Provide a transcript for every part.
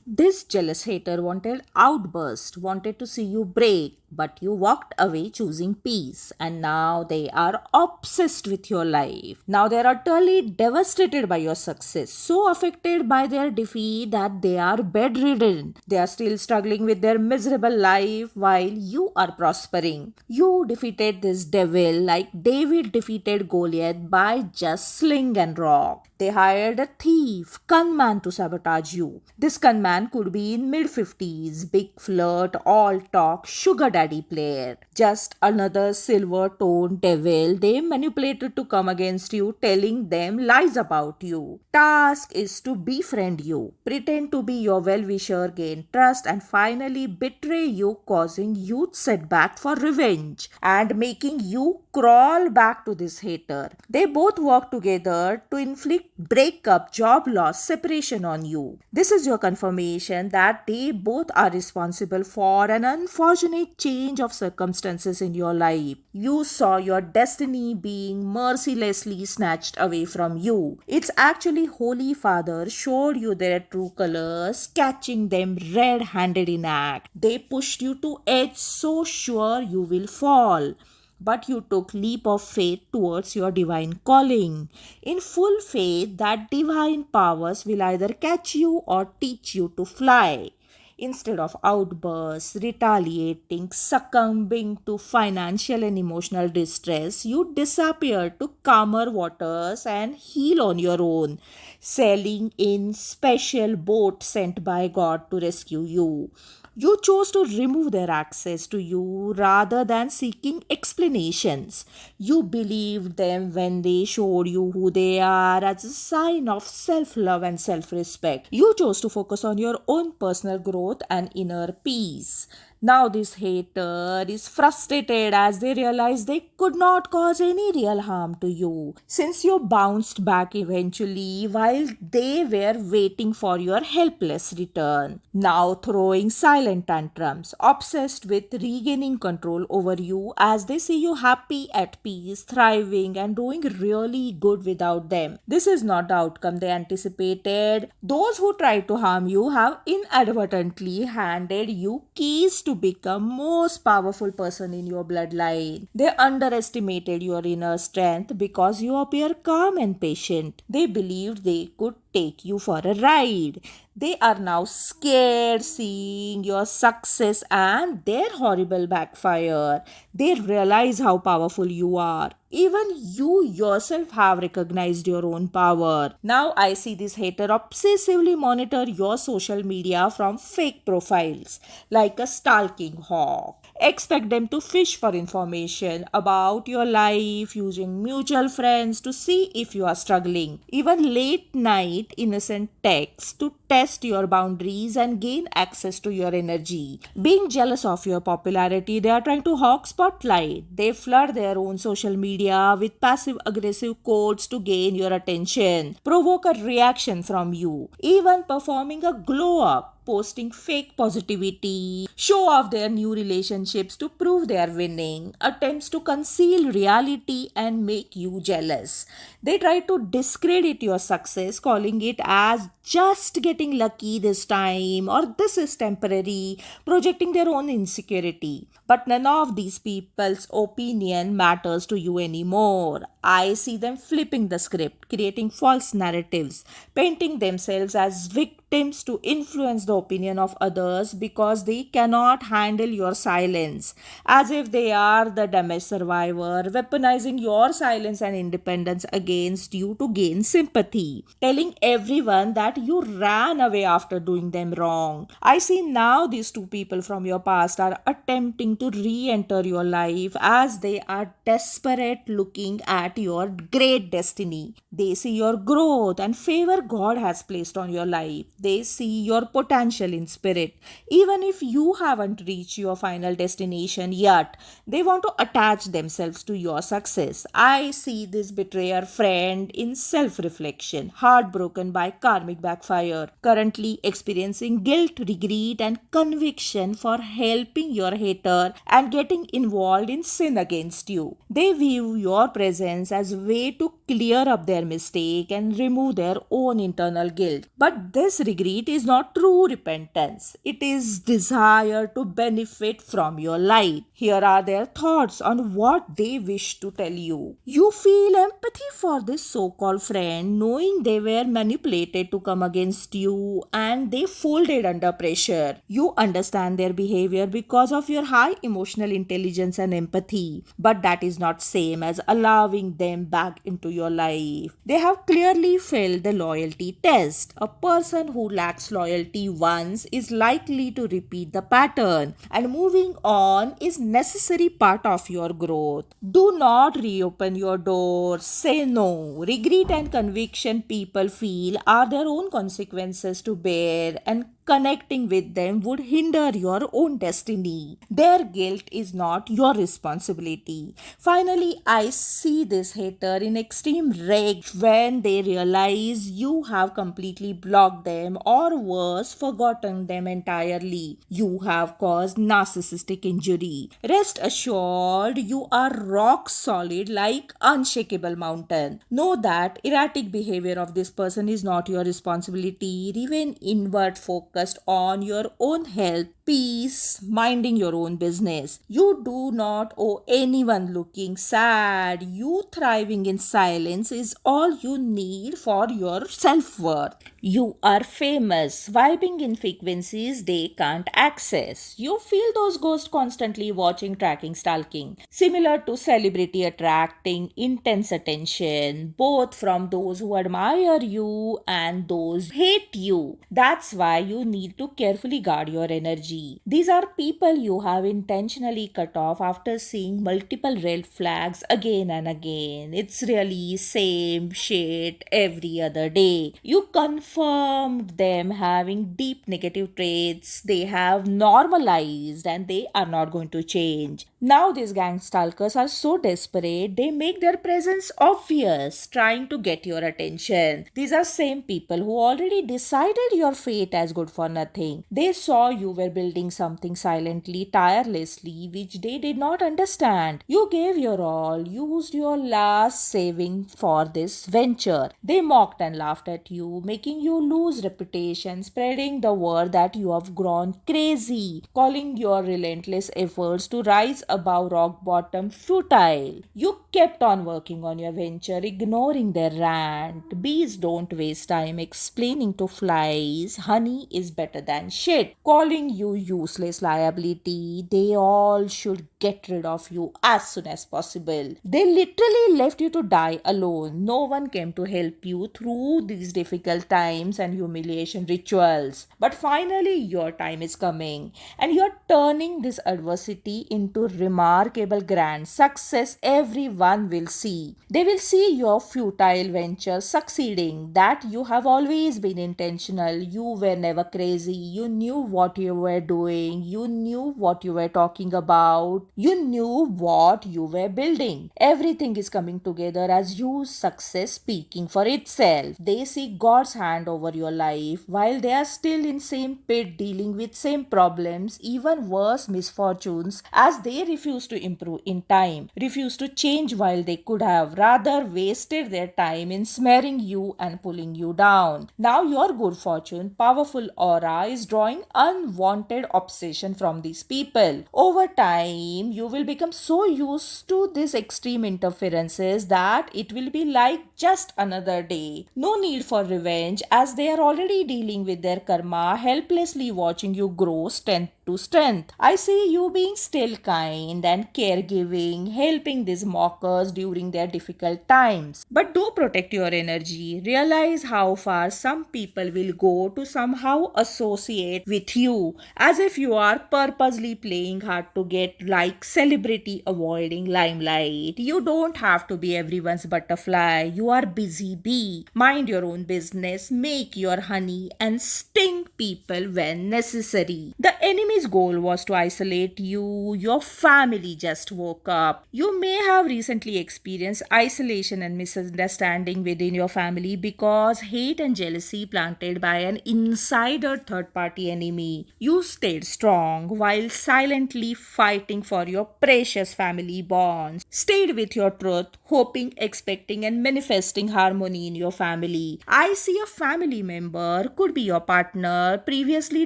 This jealous hater wanted outburst, wanted to see you break, but you walked away choosing peace. And now they are obsessed with your life. Now they are utterly devastated by your success, so affected by their defeat that they are bedridden. They are still struggling with their miserable life while you are prospering. You defeated this devil like David defeated Goliath by just sling and rock. They hired a thief, gunman to sabotage you. This gunman could be in mid 50s, big flirt, all talk, sugar daddy player. Just another silver toned devil they manipulated to come against you, telling them lies about you. Task is to befriend you, pretend to be your well wisher, gain trust, and finally betray you, causing huge setback for revenge and making you crawl back to this hater. They both work together to inflict breakup, job loss, separation on you. This is your confirmation that they both are responsible for an unfortunate change of circumstances in your life. You saw your destiny being mercilessly snatched away from you. It's actually Holy Father showed you their true colors, catching them red-handed in act. They pushed you to edge so sure you will fall, but you took leap of faith towards your divine calling, in full faith that divine powers will either catch you or teach you to fly. Instead of outbursts, retaliating, succumbing to financial and emotional distress, you disappear to calmer waters and heal on your own, sailing in special boat sent by God to rescue you. You chose to remove their access to you rather than seeking explanations. You believed them when they showed you who they are as a sign of self love and self respect. You chose to focus on your own personal growth and inner peace. Now, this hater is frustrated as they realize they could not cause any real harm to you since you bounced back eventually while they were waiting for your helpless return. Now, throwing silent tantrums, obsessed with regaining control over you as they see you happy, at peace, thriving, and doing really good without them. This is not the outcome they anticipated. Those who tried to harm you have inadvertently handed you keys to become most powerful person in your bloodline. They underestimated your inner strength because you appear calm and patient. They believed they could take you for a ride. They are now scared seeing your success and their horrible backfire. They realize how powerful you are. Even you yourself have recognized your own power. Now I see this hater obsessively monitor your social media from fake profiles like a stalking hawk. Expect them to fish for information about your life using mutual friends to see if you are struggling. Even late night innocent texts to test your boundaries and gain access to your energy. Being jealous of your popularity, they are trying to hawk spotlight. They flood their own social media with passive aggressive quotes to gain your attention, provoke a reaction from you, even performing a glow up, posting fake positivity, show off their new relationships to prove they are winning, attempts to conceal reality and make you jealous. They try to discredit your success, calling it as just getting lucky this time or this is temporary, projecting their own insecurity. But none of these people's opinion matters to you anymore. I see them flipping the script, creating false narratives, painting themselves as victims to influence the opinion of others because they cannot handle your silence, as if they are the damaged survivor, weaponizing your silence and independence against you to gain sympathy, telling everyone that you ran away after doing them wrong. I see now these two people from your past are attempting to re enter your life as they are desperate looking at your great destiny. They see your growth and favor God has placed on your life. They see your potential in spirit. Even if you haven't reached your final destination yet, they want to attach themselves to your success. I see this betrayer friend in self reflection, heartbroken by karmic backfire, currently experiencing guilt, regret, and conviction for helping your hater and getting involved in sin against you. They view your presence experience as a way to clear up their mistake and remove their own internal guilt. But this regret is not true repentance. It is desire to benefit from your life. Here are their thoughts on what they wish to tell you. You feel empathy for this so-called friend, knowing they were manipulated to come against you and they folded under pressure. You understand their behavior because of your high emotional intelligence and empathy, but that is not same as allowing them back into your life. They have clearly failed the loyalty test. A person who lacks loyalty once is likely to repeat the pattern, and moving on is necessary part of your growth. Do not reopen your door. Say no. Regret and conviction people feel are their own consequences to bear, and connecting with them would hinder your own destiny. Their guilt is not your responsibility. Finally, I see this hater in extreme rage when they realize you have completely blocked them or worse, forgotten them entirely. You have caused narcissistic injury. Rest assured, you are rock solid like unshakable mountain. Know that erratic behavior of this person is not your responsibility. Remain inward focused on your own health, peace, minding your own business. You do not owe anyone looking sad. You thriving in silence is all you need for your self-worth. You are famous, vibing in frequencies they can't access. You feel those ghosts constantly watching, tracking, stalking. Similar to celebrity attracting intense attention, both from those who admire you and those who hate you. That's why you need to carefully guard your energy. These are people you have intentionally cut off after seeing multiple red flags again and again. It's really same shit every other day. You confirmed them having deep negative traits they have normalized and they are not going to change. Now these gang stalkers are so desperate they make their presence obvious, trying to get your attention. These are same people who already decided your fate as good for nothing. They saw you were building something silently, tirelessly, which they did not understand. You gave your all, used your last saving for this venture. They mocked and laughed at you, making you lose reputation, spreading the word that you have grown crazy, calling your relentless efforts to rise above rock bottom futile. You kept on working on your venture, ignoring their rant. Bees don't waste time explaining to flies honey is better than shit, calling you useless liability. They all should get rid of you as soon as possible. They literally left you to die alone. No one came to help you through these difficult times and humiliation rituals. But finally, your time is coming, and you're turning this adversity into remarkable grand success everyone will see. They will see your futile venture succeeding, that you have always been intentional. You were never crazy. You knew what you were doing. You knew what you were talking about. You knew what you were building. Everything is coming together as you success speaking for itself. They see God's hand over your life while they are still in same pit dealing with same problems, even worse misfortunes, as they refuse to improve in time, refuse to change while they could have rather wasted their time in smearing you and pulling you down. Now your good fortune, powerful aura is drawing unwanted obsession from these people. Over time, you will become so used to these extreme interferences that it will be like just another day. No need for revenge, as they are already dealing with their karma, helplessly watching you grow strength to strength. I see you being still kind and caregiving, helping these mockers during their difficult times. But do protect your energy. Realize how far some people will go to somehow associate with you, as if you are purposely playing hard to get, like celebrity avoiding limelight. You don't have to be everyone's butterfly. You are busy bee. Mind your own business, make your honey, and sting people when necessary. The enemy's goal was to isolate you. Your family just woke up. You may have recently experienced isolation and misunderstanding within your family because hate and jealousy planted by an insider third party enemy. You stayed strong while silently fighting for your precious family bonds. stayed with your truth, hoping, expecting, and manifesting harmony in your family. I see a family member, could be your partner, previously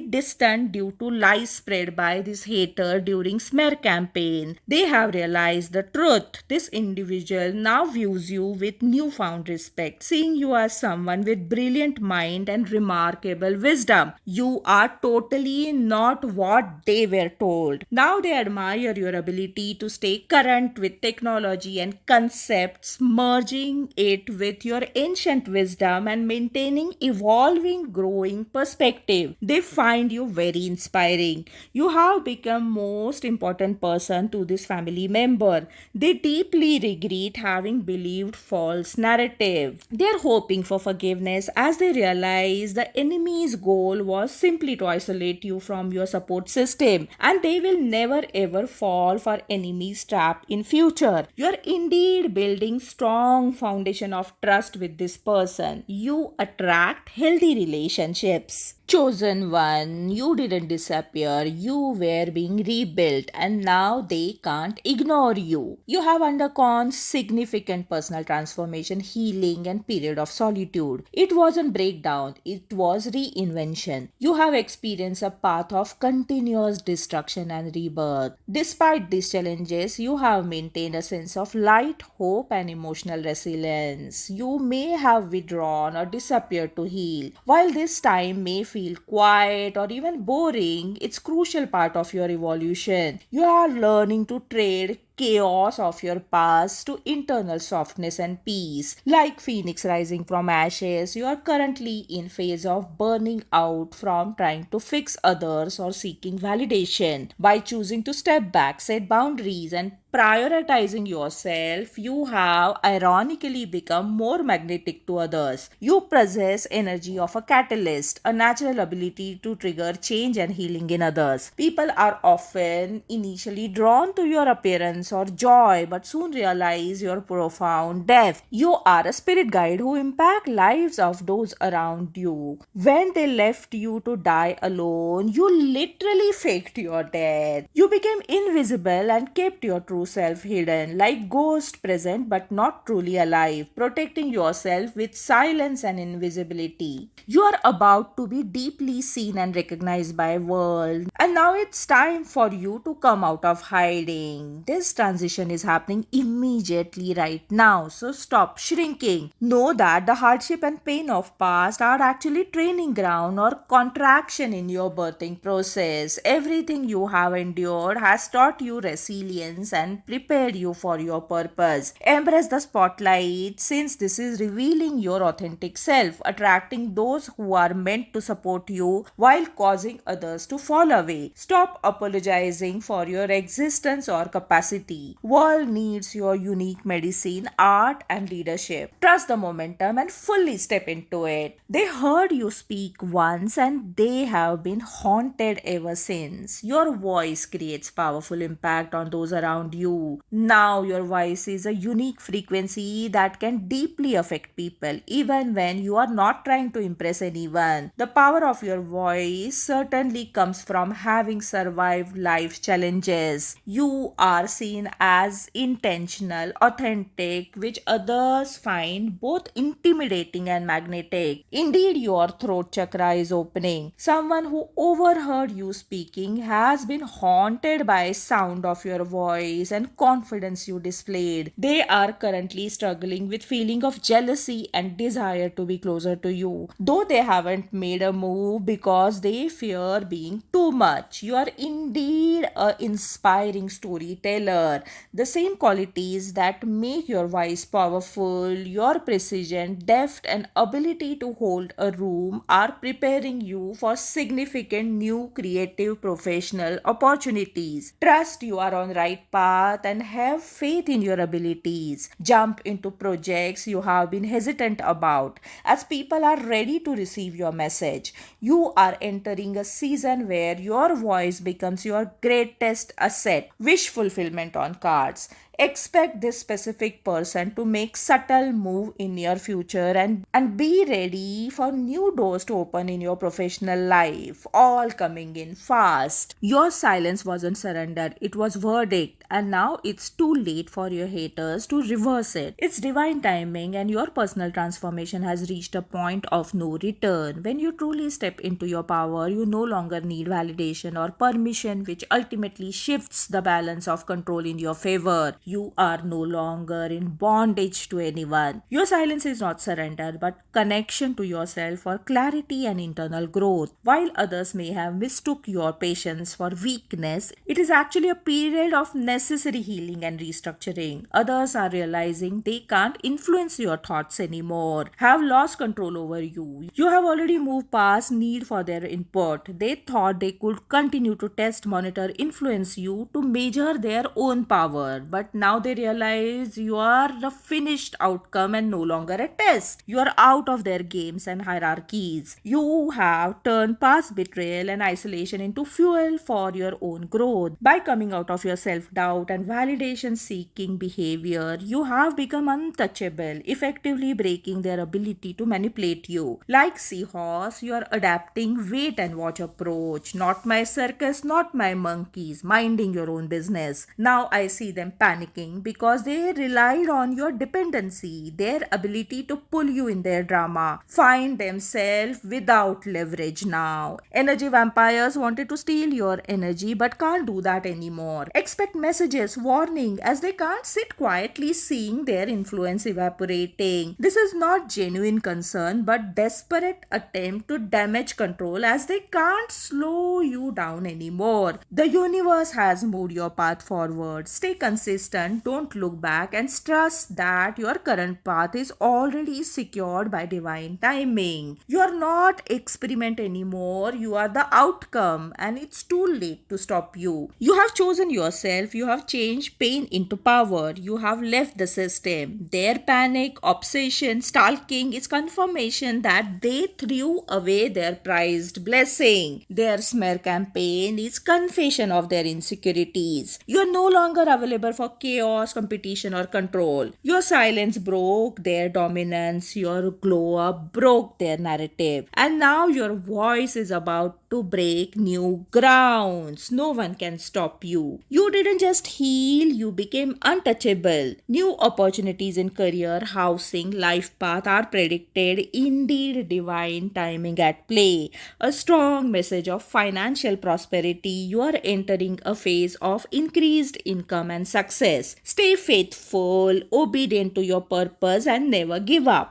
distant due to lies spread by this hater during smear campaign. They have realized the truth. This individual now views you with newfound respect, seeing you as someone with brilliant mind and remarkable wisdom. You are totally not what they were told. Now they admire your ability to stay current with technology and concepts, merging it with your ancient wisdom and maintaining evolving, growing perspective. They find you very inspiring. You have become most important person to this family member. They deeply regret having believed false narrative. They are hoping for forgiveness as they realize the enemy's goal was simply to isolate you from your support system, and they will never ever fall for enemy's trap in future. You are indeed building strong foundation of trust with this person. You attract healthy relationships. Chosen one, you didn't disappear, you were being rebuilt, and now they can't ignore you. You have undergone significant personal transformation, healing, and period of solitude. It wasn't breakdown, it was reinvention. You have experienced a path of continuous destruction and rebirth. Despite these challenges, you have maintained a sense of light, hope, and emotional resilience. You may have withdrawn or disappeared to heal. While this time may feel quiet or even boring, it's crucial part of your evolution. You are learning to trade chaos of your past to internal softness and peace. Like phoenix rising from ashes, you are currently in phase of burning out from trying to fix others or seeking validation. By choosing to step back, set boundaries, and prioritizing yourself, you have ironically become more magnetic to others. You possess energy of a catalyst, a natural ability to trigger change and healing in others. People are often initially drawn to your appearance or joy, but soon realize your profound depth. You are a spirit guide who impact lives of those around you. When they left you to die alone, you literally faked your death. You became invisible and kept your true self hidden, like ghost present but not truly alive, protecting yourself with silence and invisibility. You are about to be deeply seen and recognized by world, and now it's time for you to come out of hiding. This transition is happening immediately right now, so stop shrinking. Know that the hardship and pain of past are actually training ground or contraction in your birthing process. Everything you have endured has taught you resilience and prepared you for your purpose. Embrace the spotlight, since this is revealing your authentic self, attracting those who are meant to support you while causing others to fall away. Stop apologizing for your existence or capacity. World needs your unique medicine, art, and leadership. Trust the momentum and fully step into it. They heard you speak once and they have been haunted ever since. Your voice creates powerful impact on those around you. Now your voice is a unique frequency that can deeply affect people even when you are not trying to impress anyone. The power of your voice certainly comes from having survived life challenges. You are seen as intentional, authentic, which others find both intimidating and magnetic. Indeed, your throat chakra is opening. Someone who overheard you speaking has been haunted by sound of your voice and confidence you displayed. They are currently struggling with feeling of jealousy and desire to be closer to you, though they haven't made a move because they fear being too much. You are indeed an inspiring storyteller. The same qualities that make your voice powerful, your precision, depth, and ability to hold a room are preparing you for significant new creative professional opportunities. Trust you are on right path and have faith in your abilities. Jump into projects you have been hesitant about, as people are ready to receive your message. You are entering a season where your voice becomes your greatest asset. Wish fulfillment on cards. Expect this specific person to make subtle move in your future, and be ready for new doors to open in your professional life, all coming in fast. Your silence wasn't surrender, it was verdict, and now it's too late for your haters to reverse it. It's divine timing, and your personal transformation has reached a point of no return. When you truly step into your power, you no longer need validation or permission, which ultimately shifts the balance of control in your favor. You are no longer in bondage to anyone. Your silence is not surrender, but connection to yourself for clarity and internal growth. While others may have mistook your patience for weakness, it is actually a period of necessary healing and restructuring. Others are realizing they can't influence your thoughts anymore, have lost control over you. You have already moved past need for their input. They thought they could continue to test, monitor, influence you to measure their own power, but now they realize you are the finished outcome and no longer a test. You are out of their games and hierarchies. You have turned past betrayal and isolation into fuel for your own growth. By coming out of your self doubt and validation seeking behavior, you have become untouchable, effectively breaking their ability to manipulate you. Like seahorse, you are adapting wait and watch approach. Not my circus, not my monkeys, minding your own business. Now I see them panicking because they relied on your dependency, their ability to pull you in their drama, find themselves without leverage now. Energy vampires wanted to steal your energy but can't do that anymore. Expect messages, warning, as they can't sit quietly seeing their influence evaporating. This is not genuine concern but desperate attempt to damage control, as they can't slow you down anymore. The universe has moved your path forward. Stay consistent, don't look back, and trust that your current path is already secured by divine timing. You are not experiment anymore, you are the outcome, and it's too late to stop you. You have chosen yourself, you have changed pain into power, you have left the system. Their panic, obsession, stalking is confirmation that they threw away their prized blessing. Their smear campaign is confession of their insecurities. You are no longer available for chaos, competition, or control. Your silence broke their dominance, your glow up broke their narrative, and now your voice is about to break new grounds. No one can stop you. You didn't just heal, you became untouchable. New opportunities in career, housing, life path are predicted. Indeed, divine timing at play. A strong message of financial prosperity. You are entering a phase of increased income and success. Stay faithful, obedient to your purpose, and never give up.